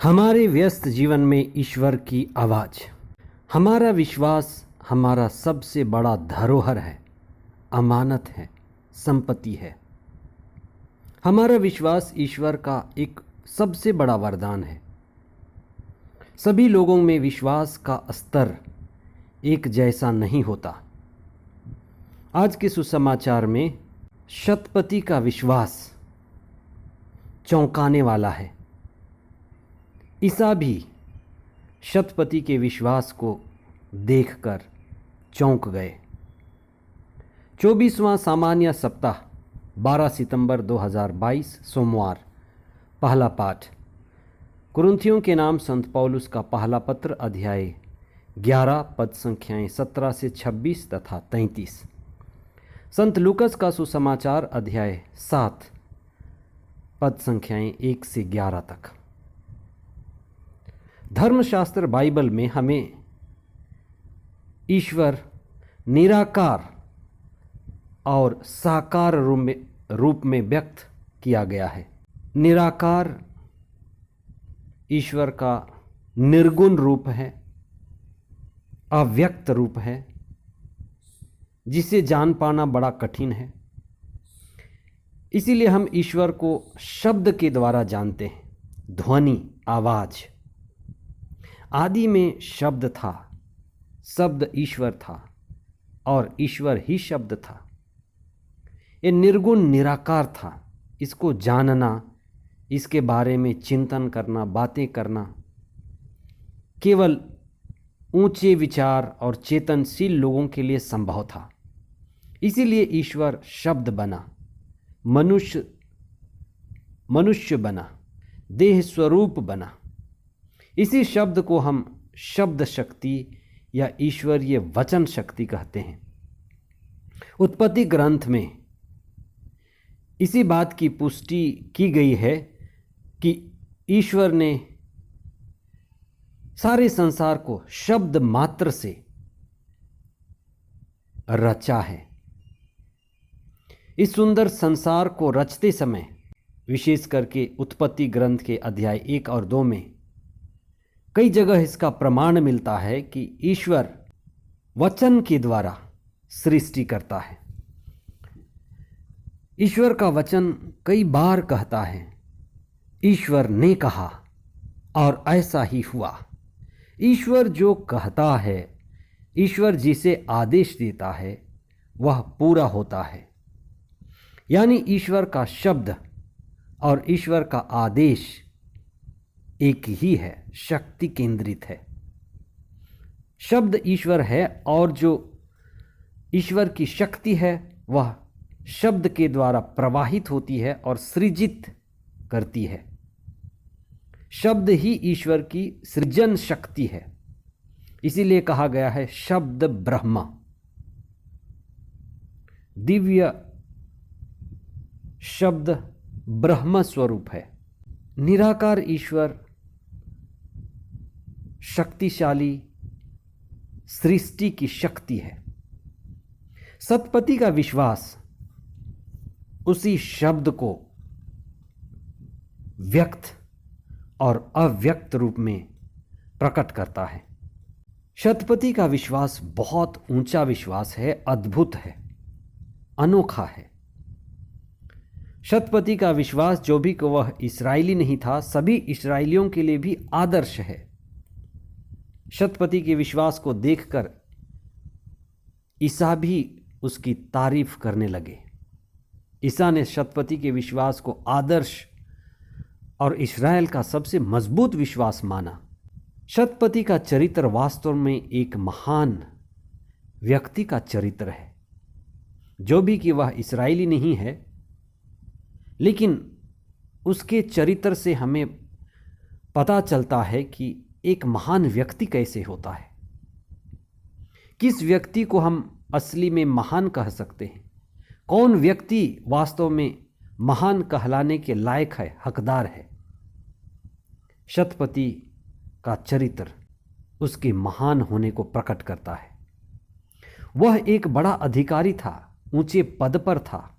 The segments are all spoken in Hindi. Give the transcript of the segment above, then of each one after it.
हमारे व्यस्त जीवन में ईश्वर की आवाज़। हमारा विश्वास हमारा सबसे बड़ा धरोहर है, अमानत है, संपत्ति है। हमारा विश्वास ईश्वर का एक सबसे बड़ा वरदान है। सभी लोगों में विश्वास का स्तर एक जैसा नहीं होता। आज के सुसमाचार में शतपति का विश्वास चौंकाने वाला है। ईसा भी शतपति के विश्वास को देखकर चौंक गए। 24वां सामान्य सप्ताह 12 सितंबर 2022 सोमवार। पहला पाठ कुरिन्थियों के नाम संत पौलुस का पहला पत्र अध्याय 11 पद संख्याएं 17 से 26 तथा 33। संत लूकस का सुसमाचार अध्याय 7 पद संख्याएं 1 से 11 तक। धर्मशास्त्र बाइबल में हमें ईश्वर निराकार और साकार रूप में व्यक्त किया गया है। निराकार ईश्वर का निर्गुण रूप है, अव्यक्त रूप है, जिसे जान पाना बड़ा कठिन है। इसीलिए हम ईश्वर को शब्द के द्वारा जानते हैं, ध्वनि, आवाज। आदि में शब्द था, शब्द ईश्वर था और ईश्वर ही शब्द था। ये निर्गुण निराकार था। इसको जानना, इसके बारे में चिंतन करना, बातें करना केवल ऊंचे विचार और चेतनशील लोगों के लिए संभव था। इसीलिए ईश्वर शब्द बना, मनुष्य बना, देह स्वरूप बना। इसी शब्द को हम शब्द शक्ति या ईश्वरीय वचन शक्ति कहते हैं। उत्पत्ति ग्रंथ में इसी बात की पुष्टि की गई है कि ईश्वर ने सारे संसार को शब्द मात्र से रचा है। इस सुंदर संसार को रचते समय, विशेष करके उत्पत्ति ग्रंथ के अध्याय 1 और 2 में कई जगह इसका प्रमाण मिलता है कि ईश्वर वचन के द्वारा सृष्टि करता है। ईश्वर का वचन कई बार कहता है, ईश्वर ने कहा और ऐसा ही हुआ। ईश्वर जो कहता है, ईश्वर जिसे आदेश देता है, वह पूरा होता है। यानी ईश्वर का शब्द और ईश्वर का आदेश एक ही है, शक्ति केंद्रित है। शब्द ईश्वर है और जो ईश्वर की शक्ति है वह शब्द के द्वारा प्रवाहित होती है और सृजित करती है। शब्द ही ईश्वर की सृजन शक्ति है। इसीलिए कहा गया है शब्द ब्रह्मा। दिव्य शब्द ब्रह्म स्वरूप है। निराकार ईश्वर शक्तिशाली सृष्टि की शक्ति है। सतपति का विश्वास उसी शब्द को व्यक्त और अव्यक्त रूप में प्रकट करता है। शतपति का विश्वास बहुत ऊंचा विश्वास है, अद्भुत है, अनोखा है। शतपति का विश्वास, जो भी को वह इस्राएली नहीं था, सभी इस्राएलियों के लिए भी आदर्श है। शतपति के विश्वास को देखकर ईसा भी उसकी तारीफ करने लगे। ईसा ने शतपति के विश्वास को आदर्श और इस्राएल का सबसे मजबूत विश्वास माना। शतपति का चरित्र वास्तव में एक महान व्यक्ति का चरित्र है। जो भी कि वह इस्राएली नहीं है, लेकिन उसके चरित्र से हमें पता चलता है कि एक महान व्यक्ति कैसे होता है। किस व्यक्ति को हम असली में महान कह सकते हैं? कौन व्यक्ति वास्तव में महान कहलाने के लायक है, हकदार है? शतपति का चरित्र उसके महान होने को प्रकट करता है। वह एक बड़ा अधिकारी था, ऊंचे पद पर था,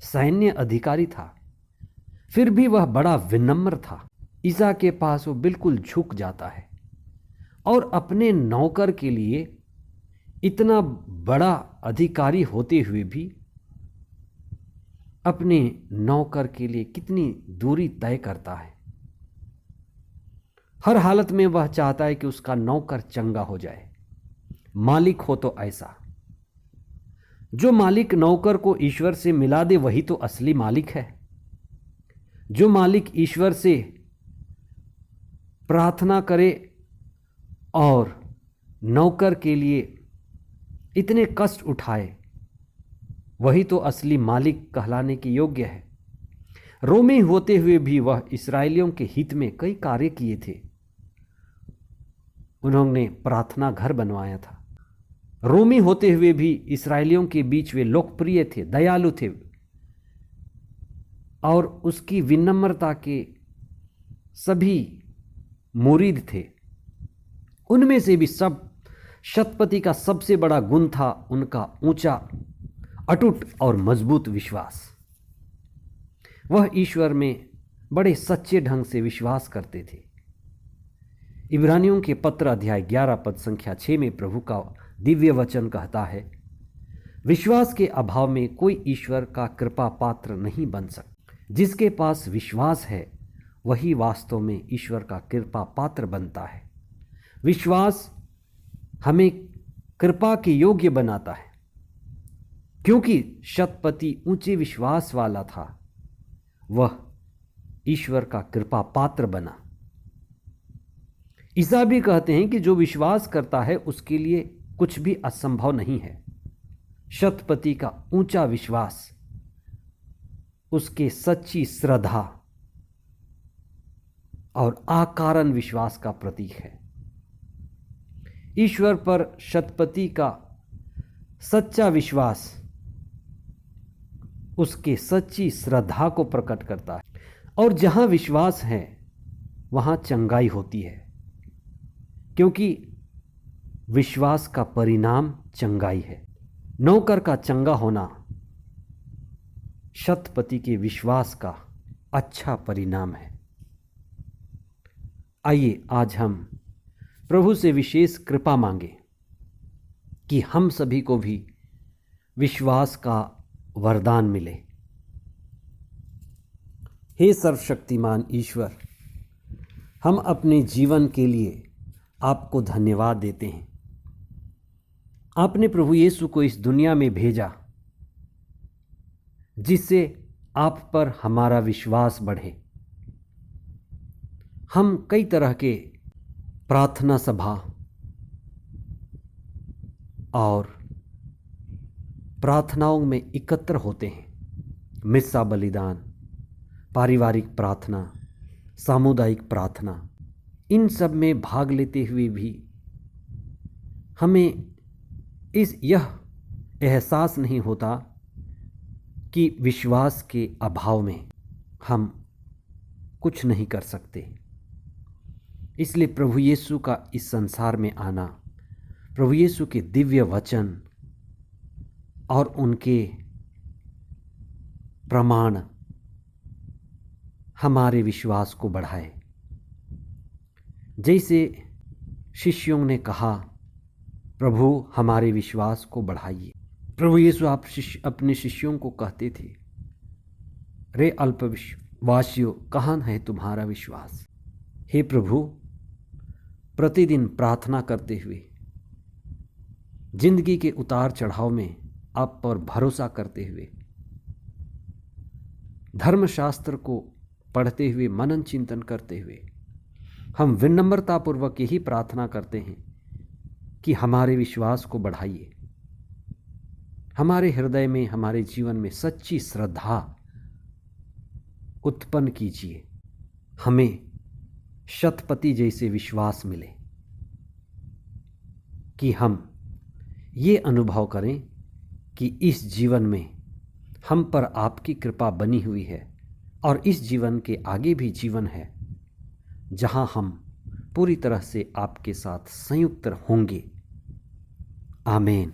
सैन्य अधिकारी था, फिर भी वह बड़ा विनम्र था। ईसा के पास वो बिल्कुल झुक जाता है और अपने नौकर के लिए इतना बड़ा अधिकारी होते हुए भी अपने नौकर के लिए कितनी दूरी तय करता है। हर हालत में वह चाहता है कि उसका नौकर चंगा हो जाए। मालिक हो तो ऐसा, जो मालिक नौकर को ईश्वर से मिला दे वही तो असली मालिक है। जो मालिक ईश्वर से प्रार्थना करे और नौकर के लिए इतने कष्ट उठाए, वही तो असली मालिक कहलाने के योग्य है। रोमी होते हुए भी वह इस्राएलियों के हित में कई कार्य किए थे। उन्होंने प्रार्थना घर बनवाया था। रोमी होते हुए भी इस्राएलियों के बीच वे लोकप्रिय थे, दयालु थे और उसकी विनम्रता के सभी मुरीद थे। उनमें से भी सब शतपति का सबसे बड़ा गुण था उनका ऊंचा, अटूट और मजबूत विश्वास। वह ईश्वर में बड़े सच्चे ढंग से विश्वास करते थे। इब्रानियों के पत्र अध्याय 11 पद संख्या 6 में प्रभु का दिव्य वचन कहता है, विश्वास के अभाव में कोई ईश्वर का कृपा पात्र नहीं बन सकता। जिसके पास विश्वास है वही वास्तव में ईश्वर का कृपा पात्र बनता है। विश्वास हमें कृपा के योग्य बनाता है। क्योंकि शतपति ऊंचे विश्वास वाला था, वह ईश्वर का कृपा पात्र बना। ईसा भी कहते हैं कि जो विश्वास करता है उसके लिए कुछ भी असंभव नहीं है। शतपति का ऊंचा विश्वास उसके सच्ची श्रद्धा और अकारण विश्वास का प्रतीक है। ईश्वर पर शतपति का सच्चा विश्वास उसके सच्ची श्रद्धा को प्रकट करता है। और जहां विश्वास है वहां चंगाई होती है, क्योंकि विश्वास का परिणाम चंगाई है। नौकर का चंगा होना शतपति के विश्वास का अच्छा परिणाम है। आइए आज हम प्रभु से विशेष कृपा मांगे कि हम सभी को भी विश्वास का वरदान मिले। हे सर्वशक्तिमान ईश्वर, हम अपने जीवन के लिए आपको धन्यवाद देते हैं। आपने प्रभु यीशु को इस दुनिया में भेजा जिससे आप पर हमारा विश्वास बढ़े। हम कई तरह के प्रार्थना सभा और प्रार्थनाओं में एकत्र होते हैं। मिस्सा बलिदान, पारिवारिक प्रार्थना, सामुदायिक प्रार्थना, इन सब में भाग लेते हुए भी हमें यह एहसास नहीं होता कि विश्वास के अभाव में हम कुछ नहीं कर सकते। इसलिए प्रभु यीशु का इस संसार में आना, प्रभु यीशु के दिव्य वचन और उनके प्रमाण हमारे विश्वास को बढ़ाए। जैसे शिष्यों ने कहा, प्रभु हमारे विश्वास को बढ़ाइए। प्रभु यीशु आप अपने शिष्यों को कहते थे, रे अल्पविश्वासियों, कहाँ है तुम्हारा विश्वास। हे प्रभु, प्रतिदिन प्रार्थना करते हुए, जिंदगी के उतार चढ़ाव में आप पर भरोसा करते हुए, धर्मशास्त्र को पढ़ते हुए, मनन चिंतन करते हुए, हम विनम्रतापूर्वक यही प्रार्थना करते हैं कि हमारे विश्वास को बढ़ाइए। हमारे हृदय में, हमारे जीवन में सच्ची श्रद्धा उत्पन्न कीजिए। हमें शतपति जैसे विश्वास मिले कि हम ये अनुभव करें कि इस जीवन में हम पर आपकी कृपा बनी हुई है और इस जीवन के आगे भी जीवन है जहां हम पूरी तरह से आपके साथ संयुक्त होंगे। आमीन।